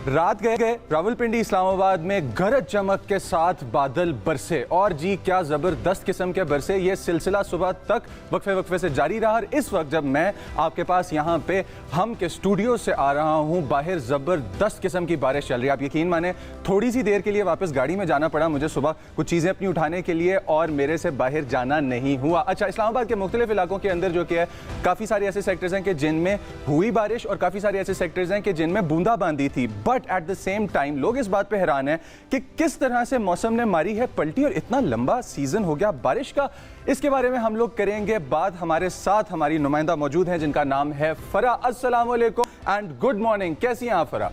रात गए रावलपिंडी इस्लामाबाद में गरज चमक के साथ बादल बरसे और जी क्या जबरदस्त किस्म के बरसे। ये सिलसिला सुबह तक वक्फे से जारी रहा और इस वक्त जब मैं आपके पास यहाँ पे हम के स्टूडियो से आ रहा हूँ, बाहर जबरदस्त किस्म की बारिश चल रही है। आप यकीन माने थोड़ी सी देर के लिए वापस गाड़ी में जाना पड़ा मुझे सुबह कुछ चीज़ें अपनी उठाने के लिए और मेरे से बाहर जाना नहीं हुआ। अच्छा, इस्लामाबाद के मुख्तलिफ इलाकों के अंदर जो कि है काफ़ी सारे ऐसे सेक्टर्स हैं कि जिनमें हुई बारिश और काफ़ी सारे ऐसे सेक्टर्स हैं कि जिनमें बूंदाबांदी थी। But at the same time लोग इस बात पे हैरान हैं कि किस तरह से मौसम ने मारी है पलटी और इतना लंबा सीजन हो गया बारिश का। इसके बारे में हम लोग करेंगे बात। हमारे साथ हमारी नुमाइंदा मौजूद हैं जिनका नाम है फरा। अस्सलाम वालेकुम एंड गुड मॉर्निंग। कैसी हैं आप फरा?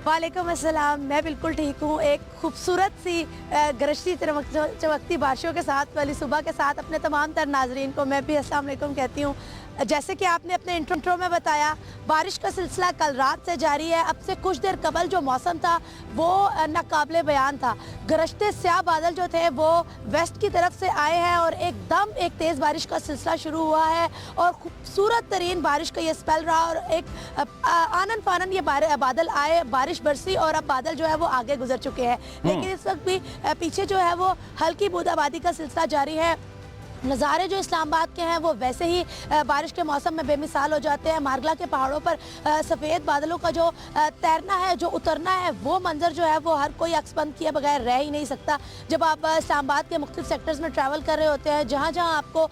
वालेकुम अस्सलाम, मैं बिल्कुल ठीक हूँ। एक खूबसूरत सी गरजती चमकती बारिशों के साथ वाली सुबह के साथ अपने तमाम तर नाजरीन को मैं भी अस्सलाम वालेकुम कहती हूँ। जैसे कि आपने अपने इंट्रो में बताया, बारिश का सिलसिला कल रात से जारी है। अब से कुछ देर कबल जो मौसम था वो नाकाबिले बयान था। गरजते स्याह बादल जो थे वो वेस्ट की तरफ से आए हैं और एकदम एक तेज़ बारिश का सिलसिला शुरू हुआ है और खूबसूरत तरीन बारिश का ये स्पेल रहा और एक आनन फानन ये बादल आए, बारिश बरसी और अब बादल जो है वो आगे गुजर चुके हैं। लेकिन इस वक्त भी पीछे जो है वो हल्की बूंदाबांदी का सिलसिला जारी है। नज़ारे जो इस्लामाबाद के हैं वो वैसे ही बारिश के मौसम में बेमिसाल हो जाते हैं। मारगला के पहाड़ों पर सफ़ेद बादलों का जो तैरना है, जो उतरना है, वो मंजर जो है वो हर कोई अक्सबंद किए बगैर रह ही नहीं सकता। जब आप इस्लामाबाद के मुख्तलिफ सेक्टर्स में ट्रैवल कर रहे होते हैं, जहाँ जहाँ आपको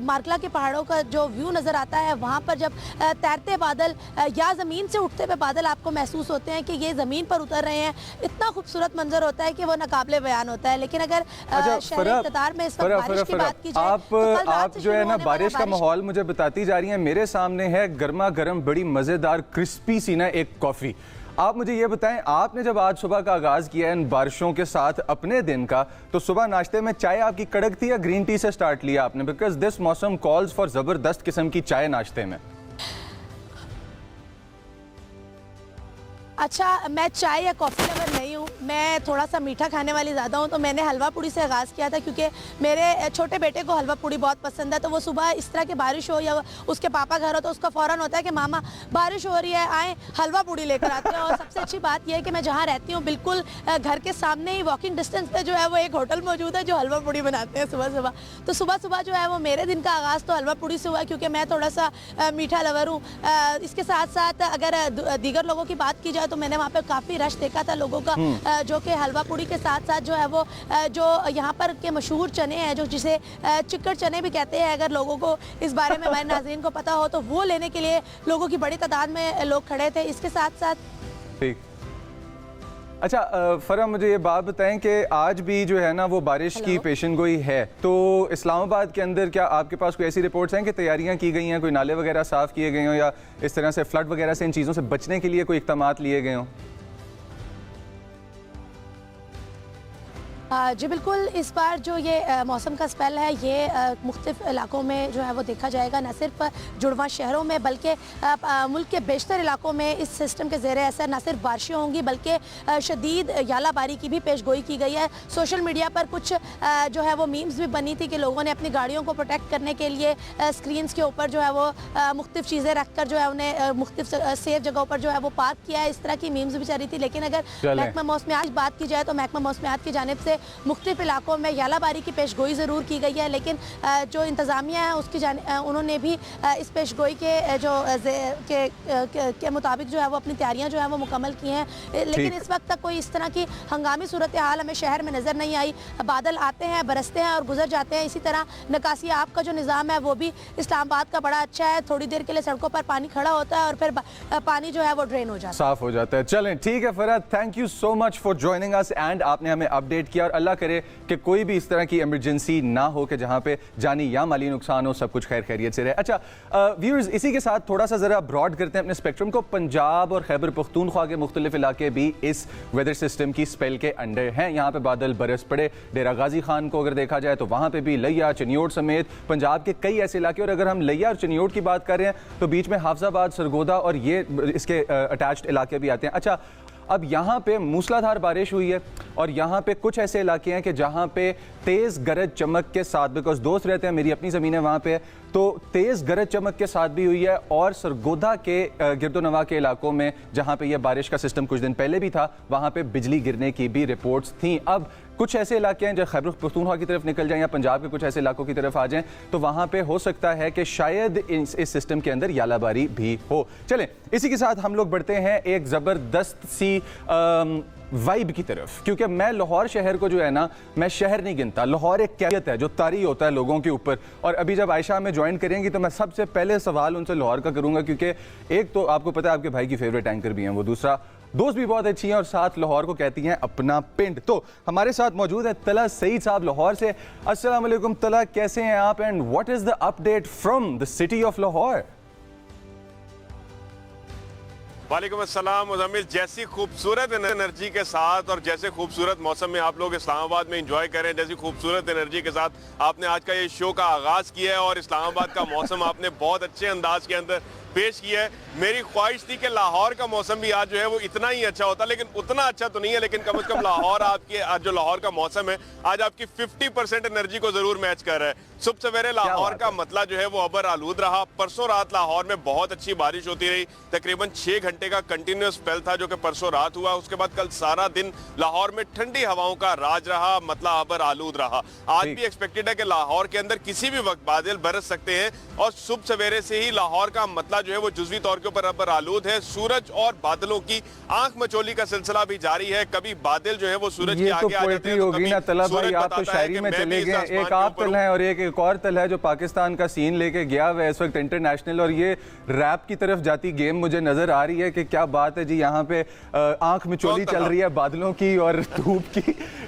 मारगला के पहाड़ों का जो व्यू नज़र आता है, वहाँ पर जब तैरते बादल या ज़मीन से उठते हुए बादल आपको महसूस होते हैं कि ये ज़मीन पर उतर रहे हैं, इतना खूबसूरत मंजर होता है कि वो नाकाबिले बयान होता है। लेकिन अगर शहरी इक़्तिदार में इस वक्त बारिश की बात की आप जो है ना बारिश का माहौल मुझे बताती जा रही हैं। मेरे सामने है गर्मा गर्म बड़ी मज़ेदार क्रिस्पी सी ना एक कॉफ़ी। आप मुझे ये बताएं, आपने जब आज सुबह का आगाज़ किया इन बारिशों के साथ अपने दिन का, तो सुबह नाश्ते में चाय आपकी कड़क थी या ग्रीन टी से स्टार्ट लिया आपने? बिकॉज दिस मौसम कॉल्स फॉर ज़बरदस्त किस्म की चाय नाश्ते में। अच्छा, मैं चाय या कॉफ़ी लवर नहीं हूँ, मैं थोड़ा सा मीठा खाने वाली ज़्यादा हूँ। तो मैंने हलवा पूड़ी से आगाज़ किया था क्योंकि मेरे छोटे बेटे को हलवा पूड़ी बहुत पसंद है। तो वो सुबह इस तरह की बारिश हो या उसके पापा घर हो तो उसका फ़ौरन होता है कि मामा बारिश हो रही है, आए हलवा पूड़ी लेकर आते हैं। और सबसे अच्छी बात यह है कि मैं जहाँ रहती हूँ बिल्कुल घर के सामने ही वॉकिंग डिस्टेंस पे जो है वो एक होटल मौजूद है जो हलवा पूड़ी बनाते हैं सुबह सुबह। तो सुबह सुबह जो है वो मेरे दिन का आगाज़ तो हलवा पूड़ी से हुआ क्योंकि मैं थोड़ा सा मीठा लवर हूँ। इसके साथ साथ अगर दीगर लोगों की बात की जाए तो मैंने वहाँ पे काफ़ी रश देखा था लोगों का, जो कि हलवा पूड़ी के साथ साथ जो है वो जो यहाँ पर के मशहूर चने हैं, जो जिसे चिक्कड़ चने भी कहते हैं, अगर लोगों को इस बारे में हमारे नाज़रीन को पता हो तो वो लेने के लिए लोगों की बड़ी तादाद में लोग खड़े थे। इसके साथ साथ ठीक। अच्छा फरा, मुझे ये बात बताएं कि आज भी जो है ना वो बारिश की पेशन गोई है, तो इस्लामाबाद के अंदर क्या आपके पास कोई ऐसी रिपोर्ट्स हैं कि तैयारियां की गई हैं, कोई नाले वगैरह साफ़ किए गए हों या इस तरह से फ्लड वगैरह से इन चीज़ों से बचने के लिए कोई इक़दामात लिए गए हों? जी बिल्कुल, इस बार जो ये मौसम का स्पेल है ये मुख्तलिफ इलाकों में जो है वो देखा जाएगा, न सिर्फ जुड़वा शहरों में बल्कि मुल्क के बेशतर इलाकों में इस सिस्टम के ज़ेरे असर न सिर्फ बारिशें होंगी बल्कि शदीद यालाबारी की भी पेशगोई की गई है। सोशल मीडिया पर कुछ जो है वो मीम्स भी बनी थी कि लोगों ने अपनी गाड़ियों को प्रोटेक्ट करने के लिए स्क्रीन्स के ऊपर जो है वो मुख्तलिफ चीज़ें रख कर जो है उन्हें मुख्तलिफ सेफ जगहों पर जो है वो पार्क किया है। इस तरह की मीम्स भी चली थी। लेकिन अगर महकमा मौसमियात बात की जाए तो महकमा मौसमियात की जानिब से मुख्तलिफ इलाकों में यालाबारी की पेशगोई ज़रूर की गई है, लेकिन जो इंतज़ामिया है उसकी उन्होंने भी इस पेशगोई के जो के मुताबिक जो है वो अपनी तैयारियां जो है वो मुकम्मल की हैं। लेकिन इस वक्त तक कोई इस तरह की हंगामी सूरत हाल हमें शहर में नज़र नहीं आई। बादल आते हैं, बरसते हैं और गुजर जाते हैं। इसी तरह निकासी आब का जो निज़ाम है वो भी इस्लामाबाद का बड़ा अच्छा है। थोड़ी देर के लिए सड़कों पर पानी खड़ा होता है और फिर पानी जो है वो ड्रेन हो जाता है, साफ हो जाता है। चलें ठीक है फरा, thank you so much for joining us and आपने हमें अपडेट किया और अल्लाह करे कि कोई भी इस तरह की इमरजेंसी ना हो कि जहां पे जानी या माली नुकसान हो, सब कुछ खैर खैरियत से रहे। अच्छा व्यूअर्स, इसी के साथ थोड़ा सा जरा ब्रॉड करते हैं अपने स्पेक्ट्रम को। पंजाब और खैबर पख्तूनख्वा के मुख्तलिफ इलाके भी इस वेदर सिस्टम की स्पेल के अंडर हैं। यहाँ पे बादल बरस पड़े। डेरा गाजी खान को अगर देखा जाए तो वहाँ पे भी लिया, चनियोट समेत पंजाब के कई ऐसे इलाके, और अगर हम लिया और चनियोट की बात कर रहे हैं तो बीच में हाफजाबाद, सरगोदा और ये इसके अटैच्ड इलाके भी आते हैं। अच्छा, अब यहाँ पे मूसलाधार बारिश हुई है और यहाँ पे कुछ ऐसे इलाके हैं कि जहाँ पे तेज़ गरज चमक के साथ, बिकॉज दोस्त रहते हैं, मेरी अपनी ज़मीन है वहाँ पे, तो तेज़ गरज चमक के साथ भी हुई है। और सरगोदा के गिरदोनवा के इलाकों में जहाँ पे ये बारिश का सिस्टम कुछ दिन पहले भी था, वहाँ पे बिजली गिरने की भी रिपोर्ट्स थी। अब कुछ ऐसे इलाके हैं जो खैबर पख्तूनख्वा की तरफ निकल जाएं या पंजाब के कुछ ऐसे इलाकों की तरफ आ जाएं, तो वहाँ पे हो सकता है कि शायद इस सिस्टम के अंदर यालाबारी भी हो। चलें, इसी के साथ हम लोग बढ़ते हैं एक ज़बरदस्त सी वाइब की तरफ, क्योंकि मैं लाहौर शहर को जो है ना, मैं शहर नहीं गिनता। लाहौर एक कैफियत है जो तारी होता है लोगों के ऊपर। और अभी जब आयशा हमें ज्वाइन करेंगी तो मैं सबसे पहले सवाल उनसे लाहौर का करूंगा, क्योंकि एक तो आपको पता है आपके भाई की फेवरेट एंकर भी हैं वो, दूसरा दोस्त भी बहुत अच्छी हैं और साथ लाहौर को कहती हैं अपना पिंड। तो हमारे साथ मौजूद है तला सईद साहब लाहौर से। अस्सलाम वालेकुम तला, कैसे हैं आप and what is the update from the city of Lahore? वालेकुम अस्सलाम मुज़म्मिल। जैसी खूबसूरत एनर्जी के साथ और जैसे खूबसूरत मौसम में आप लोग इस्लामाबाद में एंजॉय करें, जैसी खूबसूरत एनर्जी के साथ आपने आज का ये शो का आगाज़ किया है और इस्लामाबाद का मौसम आपने बहुत अच्छे अंदाज के अंदर पेश किया है। मेरी ख्वाहिश थी कि लाहौर का मौसम भी आज जो है वो इतना ही अच्छा होता, लेकिन उतना अच्छा तो नहीं है, लेकिन कम से कम लाहौर आपके आज जो लाहौर का मौसम है आज आपकी 50% एनर्जी को जरूर मैच कर रहा है। सुबह सवेरे लाहौर का मतला जो है वो अबर आलूद रहा। परसों रात लाहौर में बहुत अच्छी बारिश होती रही, तकरीबन 6 घंटे का कंटिन्यूस स्पेल था जो कि परसों रात हुआ। उसके बाद कल सारा दिन लाहौर में ठंडी हवाओं का राज रहा, मतला अबर आलूद रहा। आज भी एक्सपेक्टेड है कि लाहौर के अंदर किसी भी वक्त बादल बरस सकते हैं और सुबह सवेरे से ही लाहौर का मतला जो है वो जुज़वी तौर के ऊपर अबर आलूद है। सूरज और बादलों की आंख मचोली का सिलसिला भी जारी है। कभी बादल जो है वो सूरज के आगे आ जाते हैं, तो होगी ना तला भाई, आप तो शायरी में चले गए। एक आप तल है और एक और तल है जो पाकिस्तान का सीन लेके गया हुआ है इस वक्त इंटरनेशनल, और ये रैप की तरफ जाती गेम मुझे नजर आ रही है कि क्या बात है जी, यहाँ पे आंख मिचोली चल रही है बादलों की और धूप की।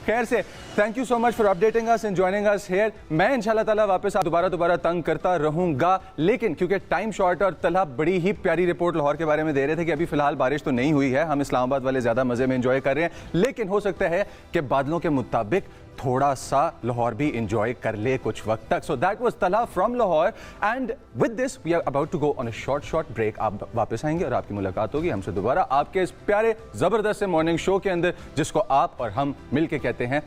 खैर से thank you so much for updating us and joining us here. मैं इंशाल्लाह ताला वापस दोबारा तंग करता रहूंगा, लेकिन क्योंकि टाइम शॉर्ट और तला बड़ी ही प्यारी रिपोर्ट लाहौर के बारे में दे रहे थे कि अभी फिलहाल बारिश तो नहीं हुई है, हम इस्लामाबाद वाले ज्यादा मजे में एंजॉय कर रहे हैं, लेकिन हो सकता है कि बादलों के मुताबिक थोड़ा सा लाहौर भी एंजॉय कर ले कुछ वक्त तक। सो दैट वाज तला from Lahore and with this we are about to go on a short break. आप वापस आएंगे और आपकी मुलाकात होगी हमसे दोबारा आपके इस प्यारे जबरदस्त से मॉर्निंग शो के अंदर, जिसको आप और हम मिलके कहते हैं